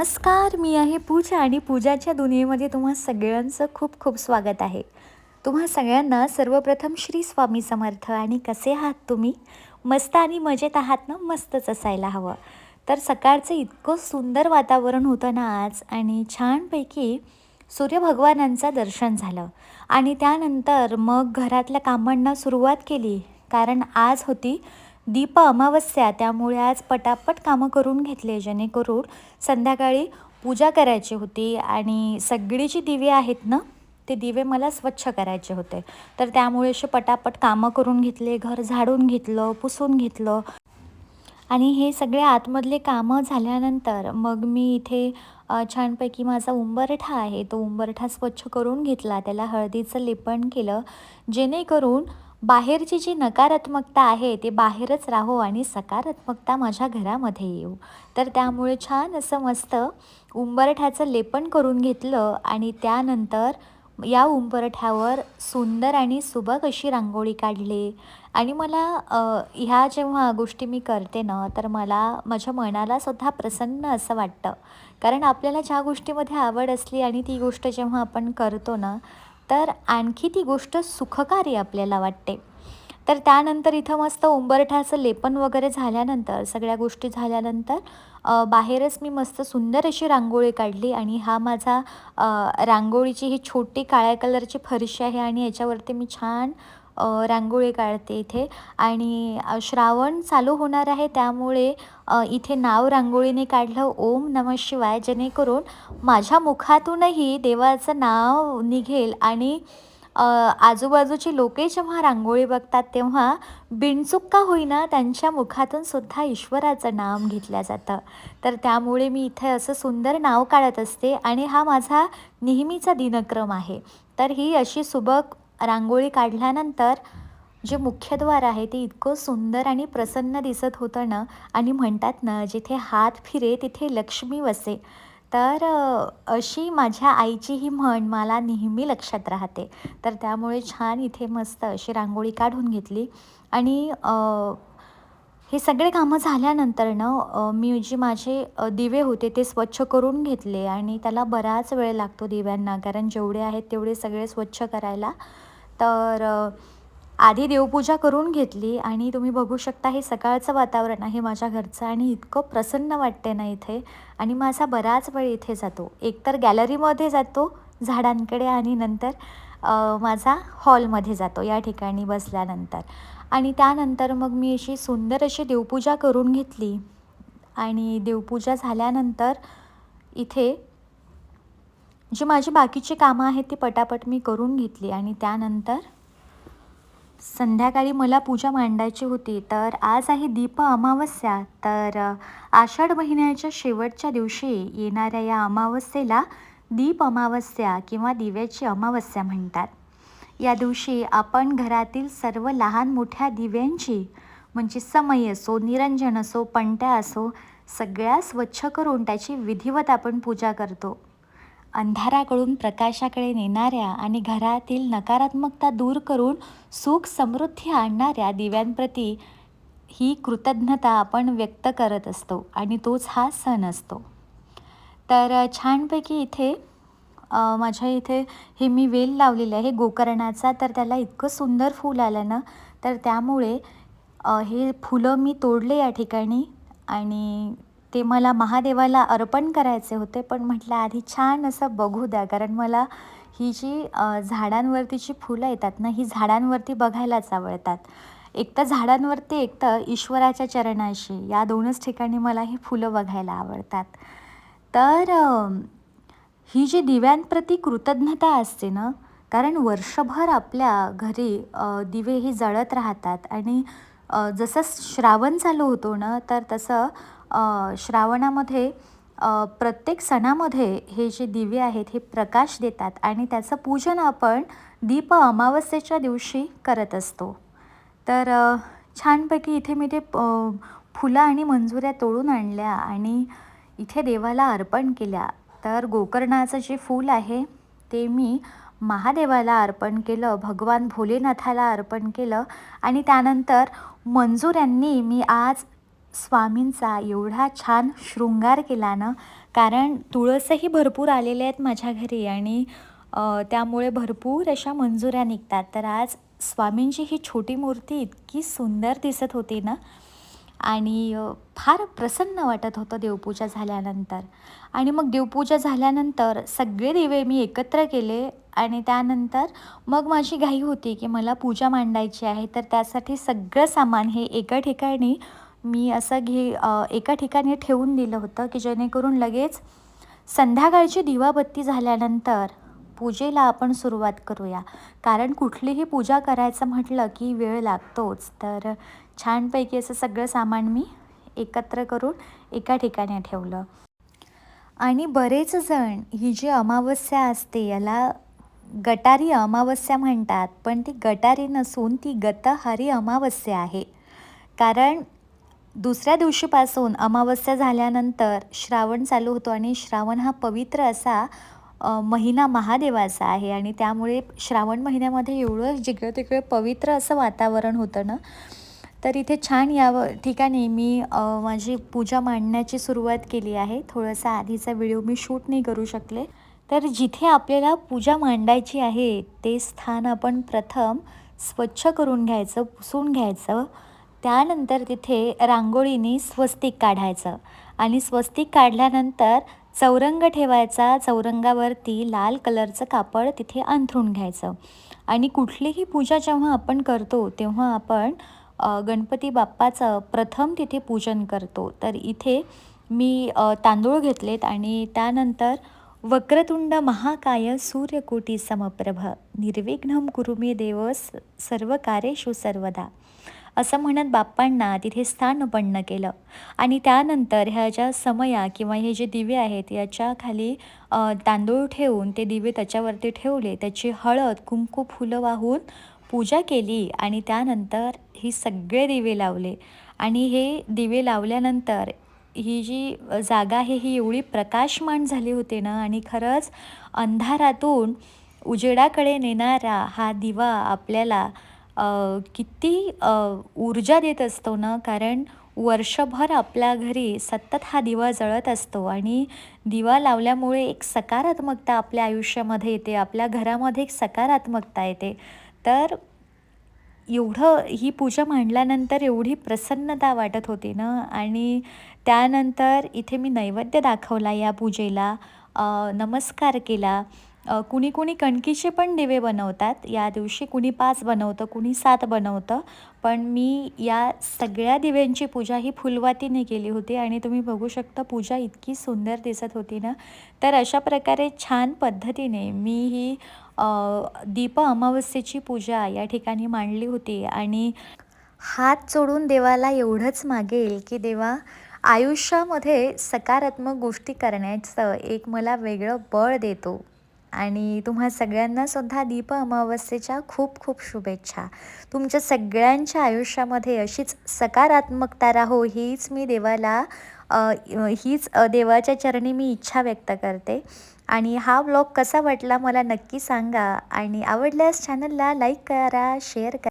नमस्कार, मी आहे पूजा आणि पूजाच्या दुनियेमध्ये तुम्हा सगळ्यांचं खूप खूप स्वागत आहे. तुम्हा सगळ्यांना सर्वप्रथम श्री स्वामी समर्थ. आणि कसे आहात तुम्ही? मस्त आणि मजेत आहात ना? मस्तच असायला हवं. तर सकाळचं इतकं सुंदर वातावरण होतं ना आज, आणि छानपैकी सूर्यभगवानांचं दर्शन झालं. आणि त्यानंतर मग घरातल्या कामांना सुरुवात केली, कारण आज होती दीप अमावस्या. त्यामुळे आज पटापट कामं करून घेतले, जेणेकरून संध्याकाळी पूजा करायची होती आणि सगळी जी दिवे आहेत ना, ते दिवे मला स्वच्छ करायचे होते. तर त्यामुळे असे पटापट कामं करून घेतले, घर झाडून घेतलं, पुसून घेतलं. आणि हे सगळे आतमधले कामं झाल्यानंतर मग मी इथे छानपैकी माझा उंबरठा आहे, तो उंबरठा स्वच्छ करून घेतला. त्याला हळदीचं लेपन केलं, जेणेकरून बाहेरची जी नकारात्मकता आहे ते बाहेरच राहो आणि सकारात्मकता माझ्या घरामध्ये येऊ. तर त्यामुळे छान असं मस्त उंबरठ्याचं लेपन करून घेतलं. आणि त्यानंतर या उंबरठ्यावर सुंदर आणि सुबक अशी रांगोळी काढली. आणि मला ह्या जेव्हा गोष्टी मी करते ना, तर मला माझ्या मनाला सुद्धा प्रसन्न असं वाटतं. कारण आपल्याला ज्या गोष्टीमध्ये आवड असली आणि ती गोष्ट जेव्हा आपण करतो ना, तर आणखी ती गोष्ट सुखकारी आपल्याला वाटते. तर त्यानंतर इथं मस्त उंबरठ्याचं लेपन वगैरे झाल्यानंतर, सगळ्या गोष्टी झाल्यानंतर बाहेरच मी मस्त सुंदर अशी रांगोळी काढली. आणि हा माझा रांगोळीची ही छोटी काळ्या कलरची फरशी आहे, आणि याच्यावरती मी छान रांगोळी काढते इथे. आणि श्रावण चालू होणार आहे, त्यामुळे इथे नाव रांगोळीने काढलं ओम नमः शिवाय, जेणेकरून माझ्या मुखातूनही देवाचं नाव निघेल. आणि आजूबाजूची लोके जेव्हा रांगोळी बघतात, तेव्हा बिनचूक का होईना त्यांच्या मुखातून सुद्धा ईश्वराचं नाम घेतलं जातं. तर त्यामुळे मी इथे असं सुंदर नाव काढत असते, आणि हा माझा नेहमीचा दिनक्रम आहे. तर ही अशी सुबक रांगोळी काढल्यानंतर जे मुख्यद्वार आहे ते इतकं सुंदर आणि प्रसन्न दिसत होतं ना. आणि म्हणतात ना, जिथे हात फिरे तिथे लक्ष्मी वसे. तर अशी माझ्या आईची ही म्हण मला नेहमी लक्षात राहते. तर त्यामुळे छान इथे मस्त अशी रांगोळी काढून घेतली. आणि हे सगळे कामं झाल्यानंतर ना, मी जे माझे दिवे होते ते स्वच्छ करून घेतले. आणि त्याला बराच वेळ लागतो दिव्यांना, कारण जेवढे आहेत तेवढे सगळे स्वच्छ करायला. तर आधी देवपूजा करून घेतली. आणि तुम्ही बघू शकता, हे सकाळचं वातावरण आहे माझ्या घरचं, आणि इतकं प्रसन्न वाटते ना इथे. आणि माझा बराच वेळ इथे जातो. एकतर गॅलरीमध्ये जातो झाडांकडे, आणि नंतर माझा हॉलमध्ये जातो या ठिकाणी बसल्यानंतर. आणि त्यानंतर मग मी अशी सुंदर अशी देवपूजा करून घेतली. आणि देवपूजा झाल्यानंतर इथे जी माझी बाकीची कामं आहेत ती पटापट मी करून घेतली. आणि त्यानंतर संध्याकाळी मला पूजा मांडायची होती. तर आज आहे दीप अमावस्या. तर आषाढ महिन्याच्या शेवटच्या दिवशी येणाऱ्या या अमावस्येला दीप अमावस्या किंवा दिव्याची अमावस्या म्हणतात. या दिवशी आपण घरातील सर्व लहान मोठ्या दिव्यांची, म्हणजे समई असो, निरंजन असो, पणत्या असो, सगळ्या स्वच्छ करून त्याची विधिवत आपण पूजा करतो. अंधाराकडून प्रकाशाकडे नेणाऱ्या आणि घरातील नकारात्मकता दूर करून सुख समृद्धी आणणाऱ्या दिव्यांप्रती ही कृतज्ञता आपण व्यक्त करत असतो, आणि तोच हा सण असतो. तर छानपैकी इथे माझ्या इथे हे मी वेल लावलेलं आहे गोकर्णाचा. तर त्याला इतकं सुंदर फूल आलं ना, तर त्यामुळे हे फुलं मी तोडले या ठिकाणी. आणि ते मला महादेवाला अर्पण करायचे होते, पण म्हटलं आधी छान असं बघू द्या, कारण मला ही जी झाडांवरती जी फुलं येतात ना, ही झाडांवरती बघायलाच आवडतात. एक तर झाडांवरती, एक तर ईश्वराच्या चरणाशी, या दोनच ठिकाणी मला ही फुलं बघायला आवडतात. तर ही जी दिव्यांप्रती कृतज्ञता असते ना, कारण वर्षभर आपल्या घरी दिवे ही जळत राहतात. आणि जसं श्रावण चालू होतो ना, तर तसं श्रावणामध्ये प्रत्येक सणामध्ये हे जे दिवे आहेत हे प्रकाश देतात, आणि त्याचं पूजन आपण दीप अमावस्येच्या दिवशी करत असतो. तर छानपैकी इथे मी ते फुलं आणि मंजुऱ्या तोडून आणल्या आणि इथे देवाला अर्पण केल्या. तर गोकर्णाचं जे फूल आहे ते मी महादेवाला अर्पण केलं, भगवान भोलेनाथाला अर्पण केलं. आणि त्यानंतर मंजुऱ्यांनी मी आज स्वामींचा एवढा छान शृंगार केला ना, कारण तुळसही भरपूर आलेले आहेत माझ्या घरी आणि त्यामुळे भरपूर अशा मंजुऱ्या निघतात. तर आज स्वामींची ही छोटी मूर्ती इतकी सुंदर दिसत होती ना आणि फार प्रसन्न वाटत होतं देवपूजा झाल्यानंतर. आणि मग देवपूजा झाल्यानंतर सगळे दिवे मी एकत्र केले आणि त्यानंतर मग माझी घाई होती की मला पूजा मांडायची आहे. तर त्यासाठी सगळं सामान हे एका ठिकाणी मी असं एका ठिकाणी ठेवून दिलं होतं की जेणेकरून लगेच संध्याकाळची दिवाबत्ती झाल्यानंतर पूजेला आपण सुरुवात करूया. कारण कुठलीही पूजा करायचं म्हटलं की वेळ लागतोच. तर छानपैकी असं सगळं सामान मी एकत्र करून एका ठिकाणी ठेवलं. आणि बरेच जण ही जी अमावस्या असते याला गटारी अमावस्या म्हणतात, पण ती गटारी नसून ती गतहरी अमावस्या आहे. कारण दुसऱ्या दिवशीपासून अमावस्या झाल्यानंतर श्रावण चालू होतो आणि श्रावण हा पवित्र असा महिना महादेवाचा आहे आणि त्यामुळे श्रावण महिन्यामध्ये एवढं जिकडं-तिकडे पवित्र असं वातावरण होतं ना, तर इथे छान ठिकाणी मी माझी पूजा मांडण्याची सुरुवात केली आहे. थोडासा आधीचा व्हिडिओ मी शूट नाही करू शकले. तर जिथे आपल्याला पूजा मांडायची आहे, ते स्थान आपण प्रथम स्वच्छ करून घ्यायचं, पुसून घ्यायचं. त्यानंतर तिथे रांगोळीने स्वस्तिक काढायचं आणि स्वस्तिक काढल्यानंतर चौरंग ठेवायचा. चौरंगावरती लाल कलरचं कापड तिथे अंथरून घ्यायचं आणि कुठलीही पूजा जेव्हा आपण करतो, तेव्हा आपण गणपती बाप्पाचं प्रथम तिथे पूजन करतो. तर इथे मी तांदूळ घेतलेत आणि त्यानंतर वक्रतुंड महाकाय सूर्यकोटी समप्रभ निर्विघ्नं कुरु मे देव सर्व कार्येषु सर्वदा असं म्हणत बाप्पांना तिथे स्थानपन्न केलं. आणि त्यानंतर ह्या ज्या समया किंवा हे जे दिवे आहेत याच्या खाली तांदूळ ठेवून ते दिवे त्याच्यावरती ठेवले. त्याची हळद, कुंकू, फुलं वाहून पूजा केली आणि त्यानंतर ही सगळे दिवे लावले. आणि हे दिवे लावल्यानंतर ही जी जागा आहे ही एवढी प्रकाशमान झाली होती ना आणि खरंच अंधारातून उजेडाकडे नेणारा हा दिवा आपल्याला किती ऊर्जा देत असतो ना, कारण वर्षभर आपल्या घरी सतत हा दिवा जळत असतो आणि दिवा लावल्यामुळे एक सकारात्मकता आपल्या आयुष्यामध्ये येते, आपल्या घरामध्ये एक सकारात्मकता येते. तर एवढं ही पूजा मांडल्यानंतर एवढी प्रसन्नता वाटत होती ना आणि त्यानंतर इथे मी नैवेद्य दाखवला या पूजेला, नमस्कार केला. कुणी कुणी कणकीचे पण दिवे बनवतात या दिवशी, कुणी 5 बनवतं, कुणी 7 बनवतं. पण मी या सगळ्या दिव्यांची पूजा ही फुलवातीने केली होती आणि तुम्ही बघू शकता पूजा इतकी सुंदर दिसत होती ना. तर अशा प्रकारे छान पद्धतीने मी ही दीप अमावस्येची पूजा या ठिकाणी मांडली होती आणि हात जोडून देवाला एवढंच मागेल की देवा आयुष्यामध्ये सकारात्मक गोष्टी करण्याचं एक मला वेगळं बळ देतो. आणि तुम्हा सगळ्यांना सुद्धा दीप अमावस्येच्या खूप खूप शुभेच्छा. तुमच्या सगळ्यांच्या आयुष्यामध्ये अशीच सकारात्मकता राहो हीच देवाच्या चरणी मी इच्छा व्यक्त करते. आणि हा व्लॉग कसा वाटला मला नक्की सांगा आणि आवडल्यास चॅनलला लाईक करा, शेअर करा.